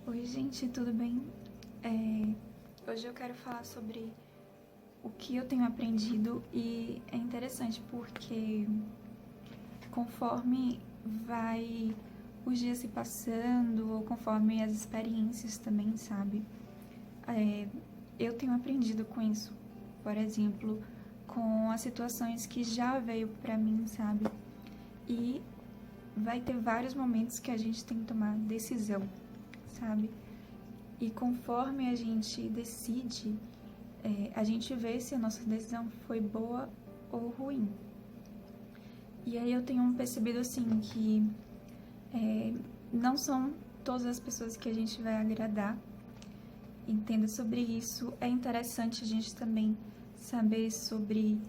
Oi, gente, tudo bem? Hoje eu quero falar sobre o que eu tenho aprendido e é interessante porque conforme vai os dias se passando ou conforme as experiências também, sabe? Eu tenho aprendido com isso. Por exemplo, com as situações que já veio pra mim, sabe? E vai ter vários momentos que a gente tem que tomar decisão, sabe? E conforme a gente decide, a gente vê se a nossa decisão foi boa ou ruim. E aí eu tenho percebido assim que não são todas as pessoas que a gente vai agradar. Entenda sobre isso. É interessante a gente também saber sobre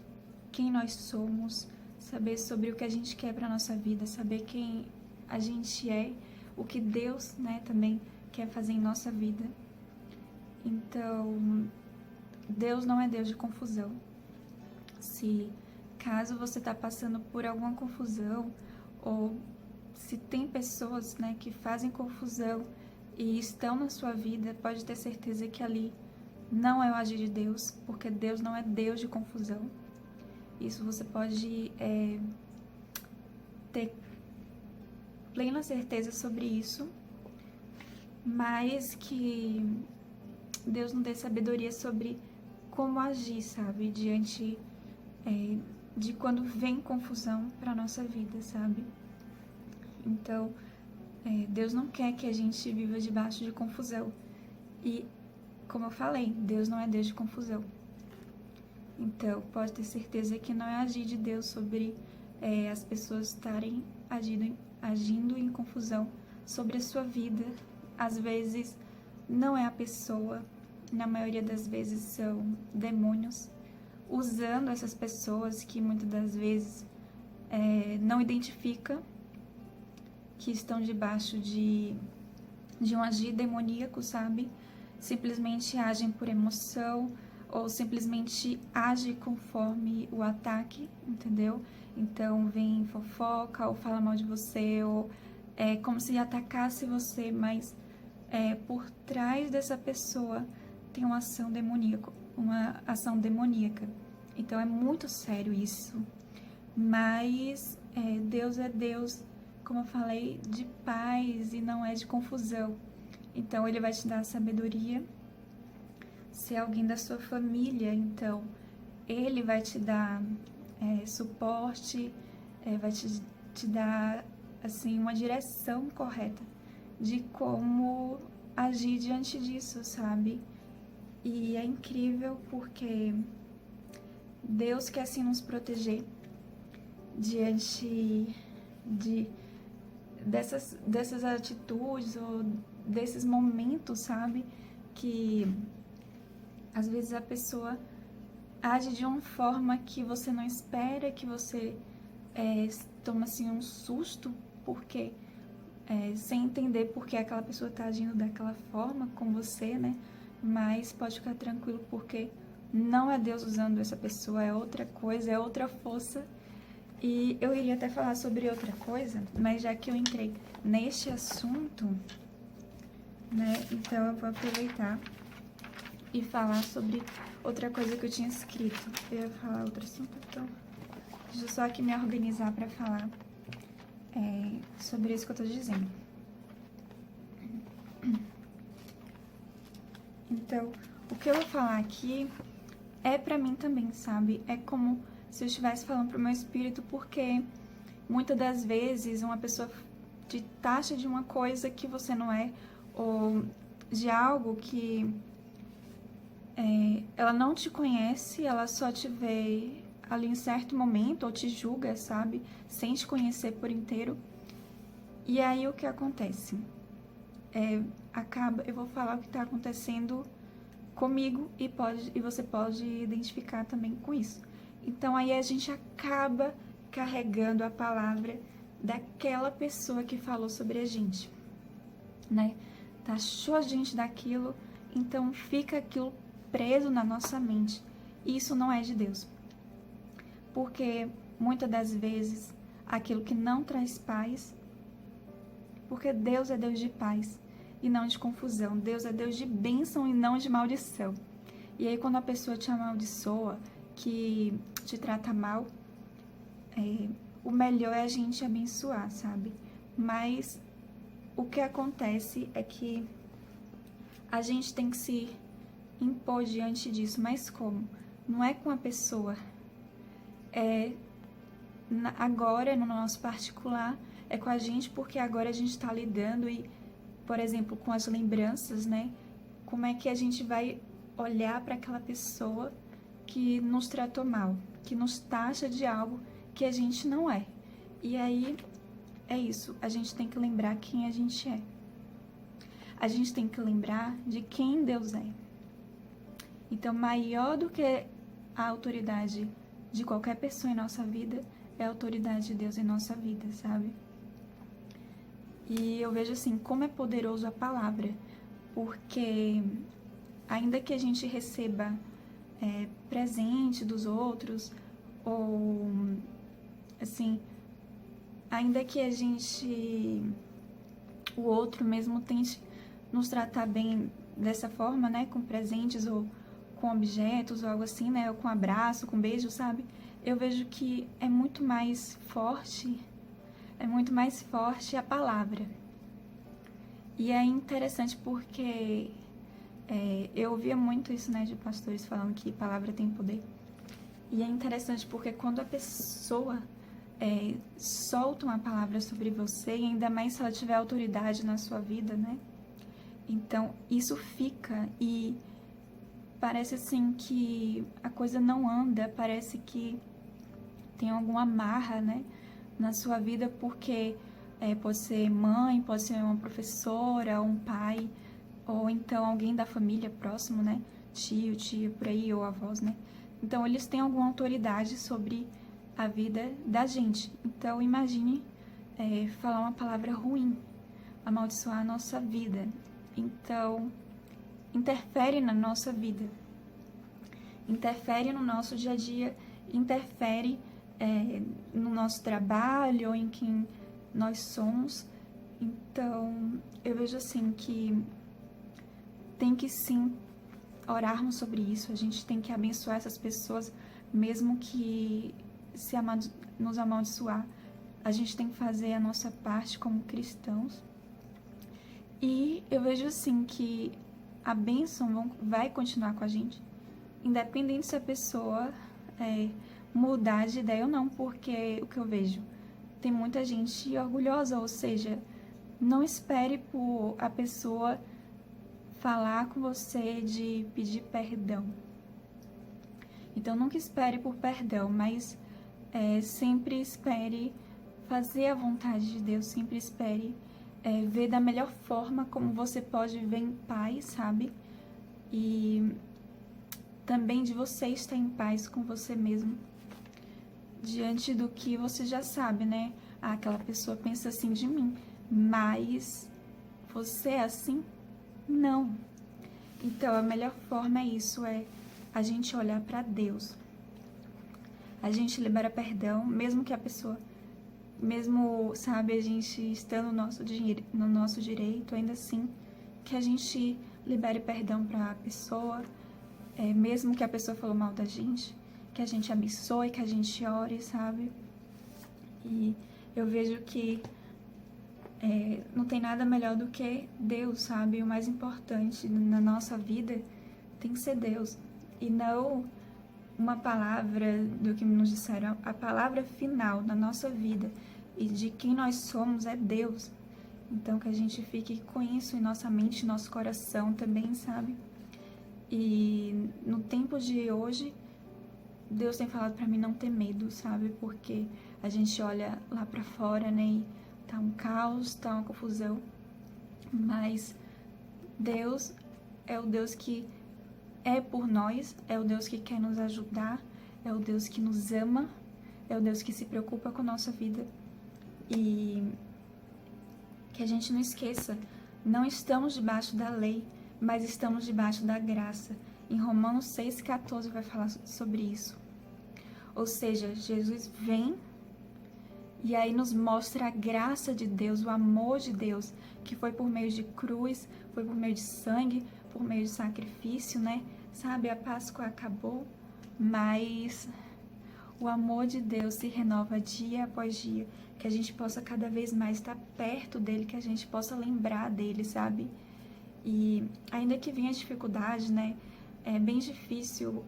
quem nós somos, saber sobre o que a gente quer para nossa vida, saber quem a gente é, o que Deus, né, também quer fazer em nossa vida. Então, Deus não é Deus de confusão. Se caso você está passando por alguma confusão, ou se tem pessoas, né, que fazem confusão e estão na sua vida, pode ter certeza que ali não é o agir de Deus, porque Deus não é Deus de confusão. Isso você pode ter plena certeza sobre isso, mas que Deus nos dê sabedoria sobre como agir, sabe? Diante de quando vem confusão para nossa vida, sabe? Então, Deus não quer que a gente viva debaixo de confusão. E, como eu falei, Deus não é Deus de confusão. Então, pode ter certeza que não é agir de Deus sobre as pessoas estarem agindo em confusão sobre a sua vida. Às vezes, não é a pessoa, na maioria das vezes são demônios, usando essas pessoas que muitas das vezes não identifica que estão debaixo de um agir demoníaco, sabe? Simplesmente agem por emoção ou simplesmente agem conforme o ataque, entendeu? Então vem fofoca ou fala mal de você ou é como se atacasse você, mas por trás dessa pessoa tem uma ação demoníaca. Então é muito sério isso. Mas Deus é Deus, como eu falei, de paz e não é de confusão. Então Ele vai te dar sabedoria. Se é alguém da sua família, então Ele vai te dar suporte, vai te dar assim uma direção correta de como agir diante disso, sabe? E é incrível porque Deus quer assim nos proteger diante dessas atitudes ou desses momentos, sabe? Que às vezes a pessoa age de uma forma que você não espera, que você toma assim um susto, porque sem entender por que aquela pessoa está agindo daquela forma com você, né? Mas pode ficar tranquilo porque não é Deus usando essa pessoa, é outra coisa, é outra força. E eu iria até falar sobre outra coisa, mas já que eu entrei neste assunto, né, então eu vou aproveitar e falar sobre outra coisa que eu tinha escrito. Eu ia falar outro assunto, então deixa eu só aqui me organizar para falar sobre isso que eu tô dizendo. Então, o que eu vou falar aqui é pra mim também, sabe? É como se eu estivesse falando pro meu espírito, porque muitas das vezes uma pessoa te taxa de uma coisa que você não é, ou de algo que ela não te conhece, ela só te vê ali em certo momento, ou te julga, sabe? Sem te conhecer por inteiro. E aí o que acontece? Eu vou falar o que tá acontecendo comigo e você pode identificar também com isso. Então aí a gente acaba carregando a palavra daquela pessoa que falou sobre a gente, né? Taxou a gente daquilo, então fica aquilo preso na nossa mente. E isso não é de Deus. Porque muitas das vezes aquilo que não traz paz, porque Deus é Deus de paz. e não de confusão. Deus é Deus de bênção e não de maldição. E aí quando a pessoa te amaldiçoa, que te trata mal, o melhor é a gente abençoar, sabe? Mas o que acontece é que a gente tem que se impor diante disso. Mas como? Não é com a pessoa. Agora, no nosso particular, é com a gente, porque agora a gente está lidando e, por exemplo, com as lembranças, né? Como é que a gente vai olhar para aquela pessoa que nos tratou mal, que nos taxa de algo que a gente não é. E aí, é isso, a gente tem que lembrar quem a gente é. A gente tem que lembrar de quem Deus é. Então, maior do que a autoridade de qualquer pessoa em nossa vida, é a autoridade de Deus em nossa vida, sabe? E eu vejo assim, como é poderoso a palavra, porque ainda que a gente receba presente dos outros, ou assim, ainda que o outro mesmo tente nos tratar bem dessa forma, né, com presentes ou com objetos ou algo assim, né, ou com abraço, com beijo, sabe? Eu vejo que é muito mais forte a palavra. E é interessante porque eu ouvia muito isso, né, de pastores falando que palavra tem poder. E é interessante porque quando a pessoa solta uma palavra sobre você, e ainda mais se ela tiver autoridade na sua vida, né? Então, isso fica e parece assim que a coisa não anda, parece que tem alguma amarra, né, na sua vida, porque pode ser mãe, pode ser uma professora, um pai, ou então alguém da família próximo, né, tio, tia, por aí, ou avós, né. Então, eles têm alguma autoridade sobre a vida da gente. Então, imagine falar uma palavra ruim, amaldiçoar a nossa vida. Então, interfere na nossa vida, interfere no nosso dia a dia, interfere no nosso trabalho ou em quem nós somos. Então, eu vejo assim que tem que sim orarmos sobre isso, a gente tem que abençoar essas pessoas, mesmo que se nos amaldiçoar, a gente tem que fazer a nossa parte como cristãos. E eu vejo assim que a bênção vai continuar com a gente, independente se a pessoa mudar de ideia ou não, porque o que eu vejo, tem muita gente orgulhosa, ou seja, não espere por a pessoa falar com você de pedir perdão. Então, nunca espere por perdão, mas sempre espere fazer a vontade de Deus, sempre espere ver da melhor forma como você pode viver em paz, sabe? E também de você estar em paz com você mesmo, diante do que você já sabe, né? Ah, aquela pessoa pensa assim de mim, mas você é assim? Não. Então, a melhor forma é isso, a gente olhar para Deus. A gente libera perdão, mesmo que a pessoa, mesmo, sabe, a gente estando no nosso direito, ainda assim, que a gente libere perdão para a pessoa, mesmo que a pessoa falou mal da gente, que a gente abençoe, que a gente ore, sabe? E eu vejo que não tem nada melhor do que Deus, sabe? O mais importante na nossa vida tem que ser Deus. E não uma palavra do que nos disseram. A palavra final na nossa vida e de quem nós somos é Deus. Então, que a gente fique com isso em nossa mente, em nosso coração também, sabe? E no tempo de hoje, Deus tem falado pra mim não ter medo, sabe? Porque a gente olha lá pra fora, né? E tá um caos, tá uma confusão. Mas Deus é o Deus que é por nós, é o Deus que quer nos ajudar, é o Deus que nos ama, é o Deus que se preocupa com a nossa vida. E que a gente não esqueça, não estamos debaixo da lei, mas estamos debaixo da graça. Em Romanos 6,14 vai falar sobre isso. Ou seja, Jesus vem E aí nos mostra a graça de Deus, o amor de Deus, que foi por meio de cruz, foi por meio de sangue, por meio de sacrifício, né? Sabe, a Páscoa acabou, mas o amor de Deus se renova dia após dia, que a gente possa cada vez mais estar perto dele, que a gente possa lembrar dele, sabe? E ainda que venha a dificuldade, né? É bem difícil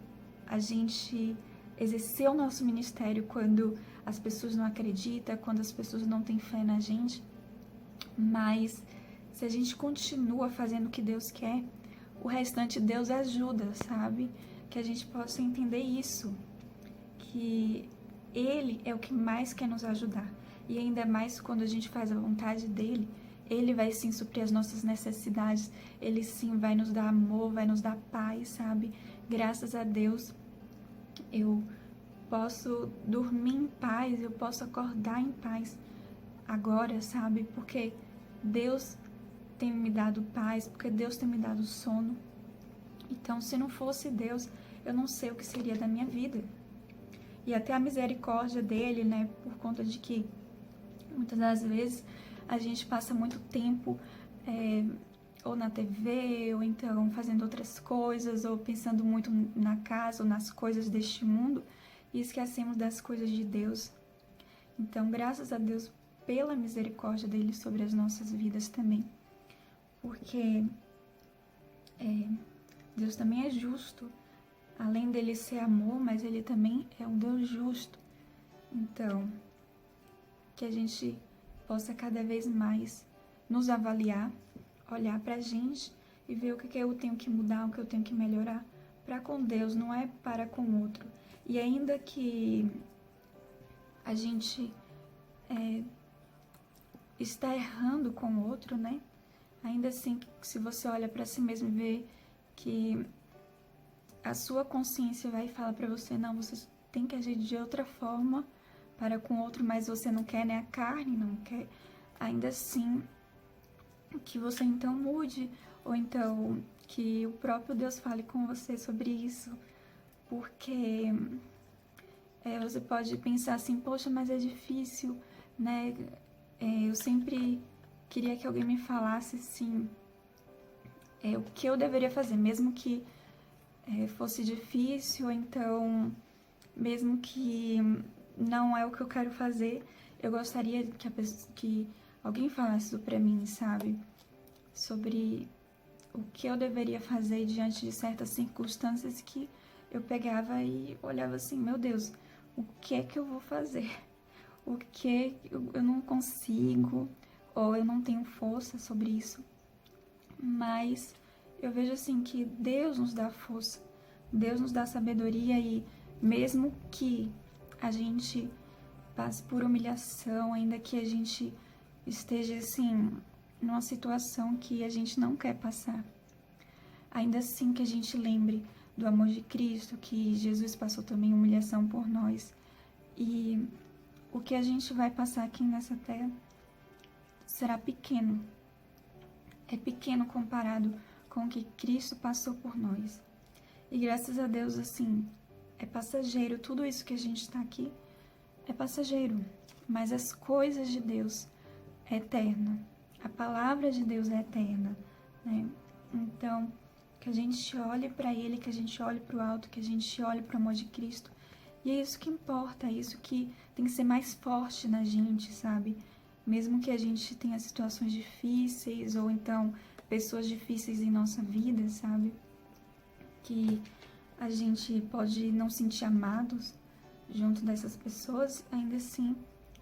a gente exercer o nosso ministério quando as pessoas não acreditam, quando as pessoas não têm fé na gente. Mas se a gente continua fazendo o que Deus quer, o restante Deus ajuda, sabe? Que a gente possa entender isso, que Ele é o que mais quer nos ajudar. E ainda mais quando a gente faz a vontade dEle, Ele vai sim suprir as nossas necessidades, Ele sim vai nos dar amor, vai nos dar paz, sabe? Graças a Deus, eu posso dormir em paz, eu posso acordar em paz agora, sabe? Porque Deus tem me dado paz, porque Deus tem me dado sono. Então, se não fosse Deus, eu não sei o que seria da minha vida. E até a misericórdia dele, né? Por conta de que muitas das vezes a gente passa muito tempo ou na TV, ou então fazendo outras coisas, ou pensando muito na casa ou nas coisas deste mundo, e esquecemos das coisas de Deus. Então, graças a Deus pela misericórdia dele sobre as nossas vidas também. Porque Deus também é justo. Além dele ser amor, mas ele também é um Deus justo. Então, que a gente possa cada vez mais nos avaliar, olhar pra gente e ver o que eu tenho que mudar, o que eu tenho que melhorar para com Deus, não é para com o outro. E ainda que a gente está errando com o outro, né? Ainda assim, se você olha para si mesmo e vê que a sua consciência vai falar para você, não, você tem que agir de outra forma para com o outro, mas você não quer, né? A carne não quer. Ainda assim, que você então mude, ou então que o próprio Deus fale com você sobre isso, porque você pode pensar assim, poxa, mas é difícil, né? Eu sempre queria que alguém me falasse assim, o que eu deveria fazer, mesmo que fosse difícil, ou então mesmo que não é o que eu quero fazer, eu gostaria que alguém falasse isso pra mim, sabe? Sobre o que eu deveria fazer diante de certas circunstâncias que eu pegava e olhava assim, meu Deus, o que é que eu vou fazer? O que eu não consigo, ou eu não tenho força sobre isso. Mas eu vejo assim que Deus nos dá força, Deus nos dá sabedoria, e mesmo que a gente passe por humilhação, ainda que a gente esteja assim numa situação que a gente não quer passar, ainda assim que a gente lembre do amor de Cristo, que Jesus passou também humilhação por nós, e o que a gente vai passar aqui nessa terra será pequeno. É pequeno comparado com o que Cristo passou por nós. E graças a Deus, assim, é passageiro. Tudo isso que a gente está aqui é passageiro. Mas as coisas de Deus é eterna. A palavra de Deus é eterna, né? Então, que a gente olhe para Ele, que a gente olhe para o alto, que a gente olhe para o amor de Cristo. E é isso que importa, é isso que tem que ser mais forte na gente, sabe? Mesmo que a gente tenha situações difíceis, ou então pessoas difíceis em nossa vida, sabe? Que a gente pode não sentir amados junto dessas pessoas, ainda assim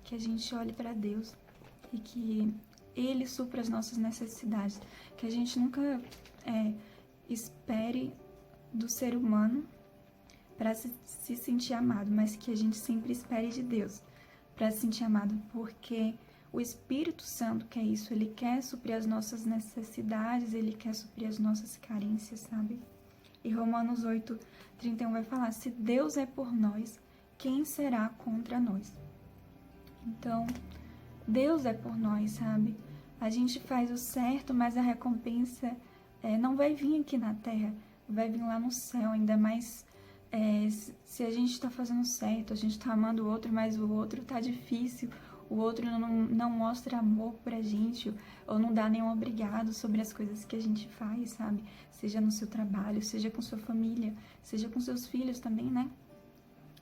que a gente olhe para Deus e que Ele supra as nossas necessidades. Que a gente nunca espere do ser humano para se sentir amado, mas que a gente sempre espere de Deus para se sentir amado, porque o Espírito Santo quer isso, Ele quer suprir as nossas necessidades, Ele quer suprir as nossas carências, sabe? E Romanos 8:31 vai falar, se Deus é por nós, quem será contra nós? Então, Deus é por nós, sabe? A gente faz o certo, mas a recompensa não vai vir aqui na terra, vai vir lá no céu, ainda mais se a gente está fazendo certo, a gente está amando o outro, mas o outro tá difícil, o outro não mostra amor pra gente, ou não dá nenhum obrigado sobre as coisas que a gente faz, sabe? Seja no seu trabalho, seja com sua família, seja com seus filhos também, né?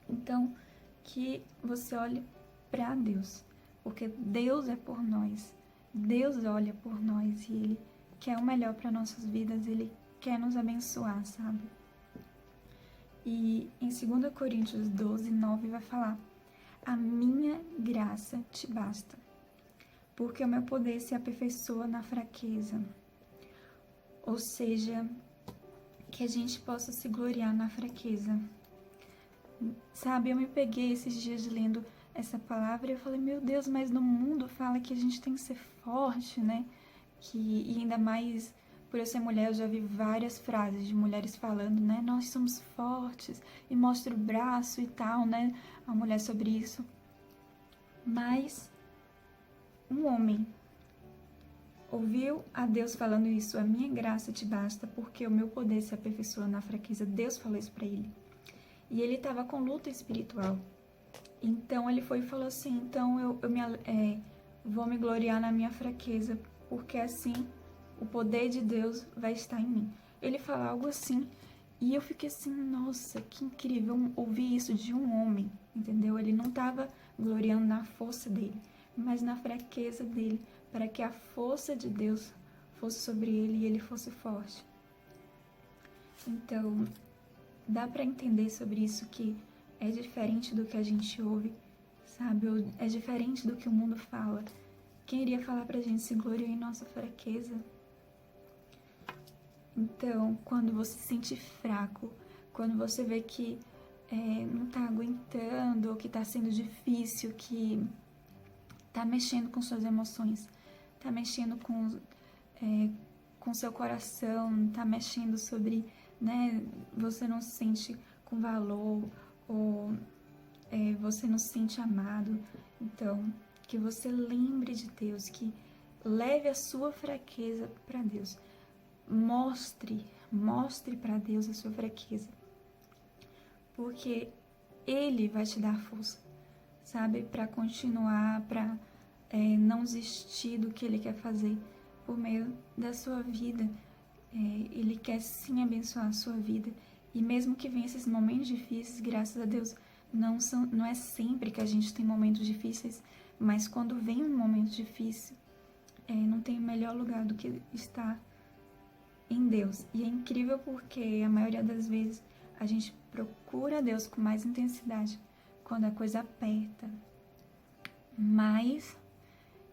Então, que você olhe pra Deus, porque Deus é por nós, Deus olha por nós e Ele quer o melhor para nossas vidas, Ele quer nos abençoar, sabe? E em 2 Coríntios 12, 9 vai falar: a minha graça te basta, porque o meu poder se aperfeiçoa na fraqueza. Ou seja, que a gente possa se gloriar na fraqueza. Sabe, eu me peguei esses dias lendo essa palavra e eu falei, meu Deus, mas no mundo fala que a gente tem que ser forte, né? E ainda mais por eu ser mulher, eu já vi várias frases de mulheres falando, né? Nós somos fortes e mostra o braço e tal, né? A mulher sobre isso. Mas um homem ouviu a Deus falando isso, a minha graça te basta porque o meu poder se aperfeiçoa na fraqueza. Deus falou isso pra ele. E ele estava com luta espiritual. Então ele foi e falou assim, então eu vou me gloriar na minha fraqueza, porque assim o poder de Deus vai estar em mim. Ele fala algo assim, e eu fiquei assim, nossa, que incrível ouvir isso de um homem, entendeu? Ele não estava gloriando na força dele, mas na fraqueza dele, para que a força de Deus fosse sobre ele e ele fosse forte. Então, dá para entender sobre isso que é diferente do que a gente ouve, sabe? É diferente do que o mundo fala. Quem iria falar pra gente se gloriar em nossa fraqueza? Então, quando você se sente fraco, quando você vê que não tá aguentando, ou que tá sendo difícil, que tá mexendo com suas emoções, tá mexendo com seu coração, tá mexendo sobre, né, você não se sente com valor, ou você não se sente amado. Então, que você lembre de Deus, que leve a sua fraqueza para Deus. Mostre para Deus a sua fraqueza, porque Ele vai te dar força, sabe, para continuar, para não desistir do que Ele quer fazer por meio da sua vida. Ele quer sim abençoar a sua vida, e mesmo que venham esses momentos difíceis, graças a Deus, não é sempre que a gente tem momentos difíceis, mas quando vem um momento difícil, não tem melhor lugar do que estar em Deus. E é incrível porque a maioria das vezes a gente procura Deus com mais intensidade quando a coisa aperta, mas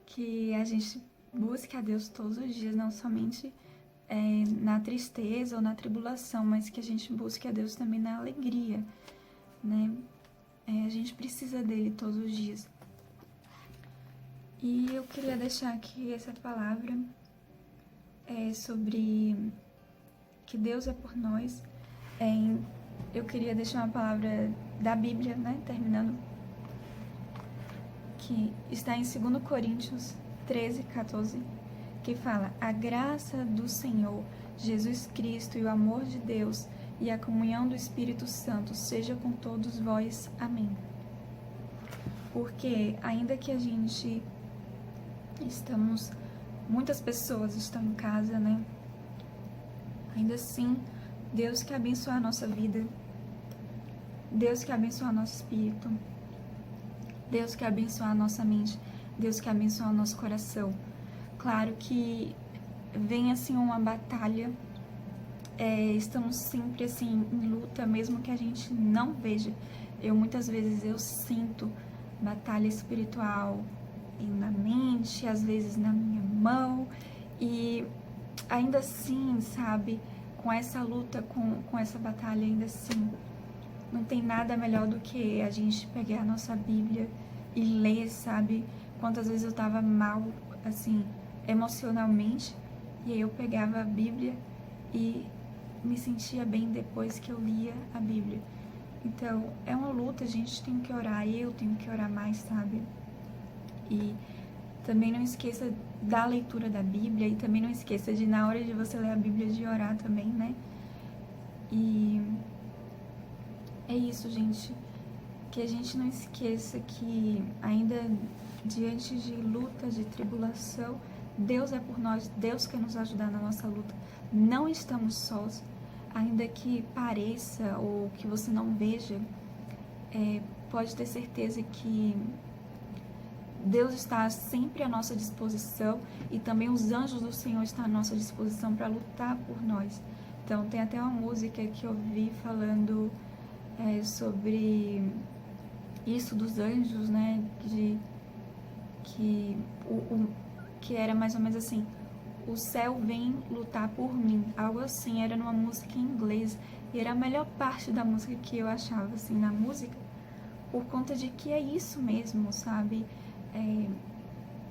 que a gente busque a Deus todos os dias, não somente na tristeza ou na tribulação, mas que a gente busque a Deus também na alegria, né? A gente precisa dele todos os dias. E eu queria deixar aqui essa palavra sobre que Deus é por nós. Eu queria deixar uma palavra da Bíblia, né? Terminando, que está em 2 Coríntios 13, 14, que fala: a graça do Senhor Jesus Cristo e o amor de Deus e a comunhão do Espírito Santo seja com todos vós. Amém. Porque ainda que a gente muitas pessoas estão em casa, né? Ainda assim, Deus quer abençoar a nossa vida. Deus quer abençoar nosso espírito. Deus quer abençoar a nossa mente. Deus quer abençoar o nosso coração. Claro que vem assim uma batalha. Estamos sempre assim em luta, mesmo que a gente não veja. Muitas vezes eu sinto batalha espiritual na mente, às vezes na minha mão, e ainda assim, sabe, com essa luta, com essa batalha, ainda assim, não tem nada melhor do que a gente pegar a nossa Bíblia e ler, sabe? Quantas vezes eu tava mal, assim, emocionalmente, e aí eu pegava a Bíblia e me sentia bem depois que eu lia a Bíblia. Então, é uma luta, a gente tem que orar, eu tenho que orar mais, sabe? E também não esqueça da leitura da Bíblia, e também não esqueça de, na hora de você ler a Bíblia, de orar também, né? E é isso, gente. Que a gente não esqueça que ainda diante de lutas, de tribulação, Deus é por nós, Deus quer nos ajudar na nossa luta. Não estamos sós, ainda que pareça ou que você não veja, pode ter certeza que Deus está sempre à nossa disposição e também os anjos do Senhor estão à nossa disposição para lutar por nós. Então, tem até uma música que eu vi falando sobre isso dos anjos, né? Que era mais ou menos assim: o céu vem lutar por mim, algo assim. Era numa música em inglês e era a melhor parte da música que eu achava, assim, na música, por conta de que é isso mesmo, sabe?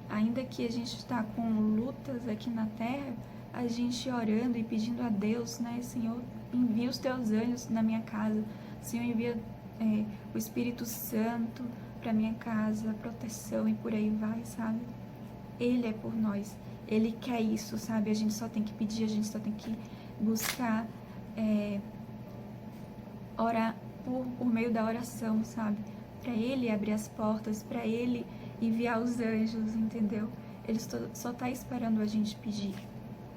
Ainda que a gente está com lutas aqui na terra, a gente orando e pedindo a Deus, né? Senhor, envia os teus anjos na minha casa, Senhor, envia o Espírito Santo para minha casa, proteção e por aí vai, sabe? Ele é por nós, Ele quer isso, sabe? A gente só tem que pedir, a gente só tem que buscar orar por meio da oração, sabe? Para Ele abrir as portas, para Ele enviar os anjos, entendeu? Ele só está esperando a gente pedir,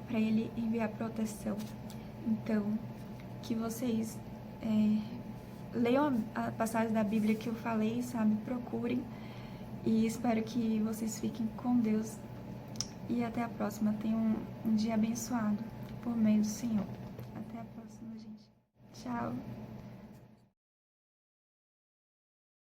para Ele enviar proteção. Então, que vocês leiam a passagem da Bíblia que eu falei, sabe? Procurem. E espero que vocês fiquem com Deus. E até a próxima. Tenham um dia abençoado por meio do Senhor. Até a próxima, gente. Tchau.